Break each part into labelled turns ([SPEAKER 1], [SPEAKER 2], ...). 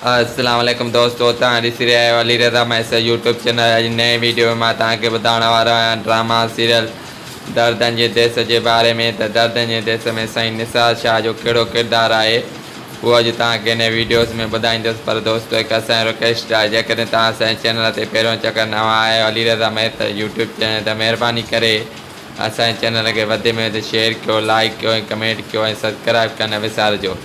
[SPEAKER 1] अस्सलाम वालेकुम दोस्तों, तव्हां ॾिसी रहिया आहियो Ali Raza mess YouTube channel. अॼु नए वीडियो में मां तव्हांखे ॿुधाइण वारो आहियां ड्रामा सीरियल दर्दन जे देश जे बारे में। त दर्दन जे देश में साईं निसार शाह जो कहिड़ो किरदारु आहे उहो अॼु तव्हांखे हिन वीडियोज़ में ॿुधाईंदुसि। पर दोस्तों, हिकु असांजो रिक्वेस्ट आहे, जेकॾहिं तव्हां असांजे चैनल ते पहिरियों चकर नवां आहियो Ali Raza mess YouTube channel, त महिरबानी करे असांजे चैनल खे वधि में वधि शेयर कयो, लाइक कयो ऐं कमेंट कयो ऐं सब्सक्राइब करणु न विसारिजो।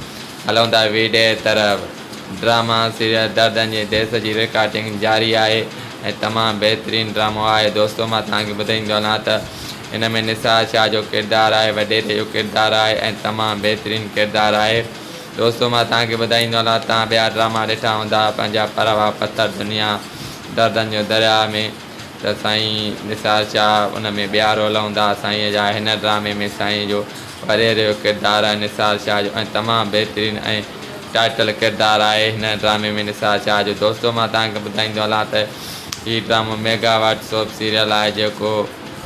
[SPEAKER 1] हलूं था वीडियो तरफ़। ड्रामा सीरियल दर्दन जे देश जी रिकॉर्डिंग जारी आहे ऐं तमामु बहितरीनु ड्रामो आहे। दोस्तों, मां तव्हांखे ॿुधाईंदो हलां त हिन में निसार शाह जो किरदारु आहे, वॾेरे जो किरदारु आहे ऐं तमामु बहितरीनु किरदारु आहे। दोस्तों, मां तव्हांखे ॿुधाईंदो हलां, तव्हां ॿिया ड्रामा ॾिठा हूंदा पंहिंजा परवा पथर दुनिया दर्दन जो दरिया में, त साईं निसार शाह उन में ॿिया रोल हूंदा साईं जा। हिन ड्रामे में साईं जो वॾेरे जो किरदारु आहे निसार शाह जो ऐं तमामु बहितरीनु ऐं टाइटल किरदारु आहे हिन ड्रामे में निसार शाह जो। दोस्तों, मां तव्हांखे ॿुधाईंदो हलां त हीउ ड्रामो मेगा वाट्सअप सीरियल आहे जेको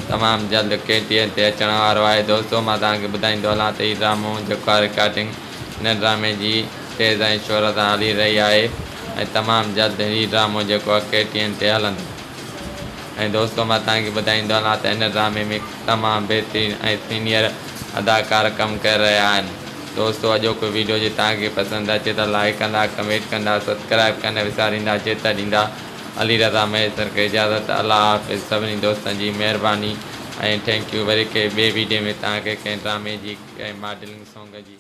[SPEAKER 1] तमामु जल्द KTN ते अचण वारो आहे। दोस्तों, मां तव्हांखे ॿुधाईंदो हलां त हीउ ड्रामो जेको आहे रिकॉर्डिंग हिन ड्रामे जी तेज़ ऐं शोहरत हली रही आहे ऐं तमामु जल्द हीउ ड्रामो जेको आहे KTN ते हलंदो। ऐं दोस्तों, मां तव्हांखे ॿुधाईंदो हलां त हिन ड्रामे में तमामु बहितरीनु ऐं सीनियर अदाकार कमु करे रहिया आहिनि। दोस्तों, अॼोको वीडियो जे तव्हांखे पसंदि अचे त लाइक कंदा, कमेंट कंदा, सब्सक्राइब करणु विसारींदा, चेत ॾींदा। अली रज़ा मैसर खे इजाज़त। अल्लाह हाफ़िज़। सभिनी दोस्तनि जी महिरबानी ऐं थैंक यू। वरी कंहिं ॿिए वीडियो में तव्हांखे कंहिं ड्रामे जी कंहिं मॉडलिंग सॉन्ग जी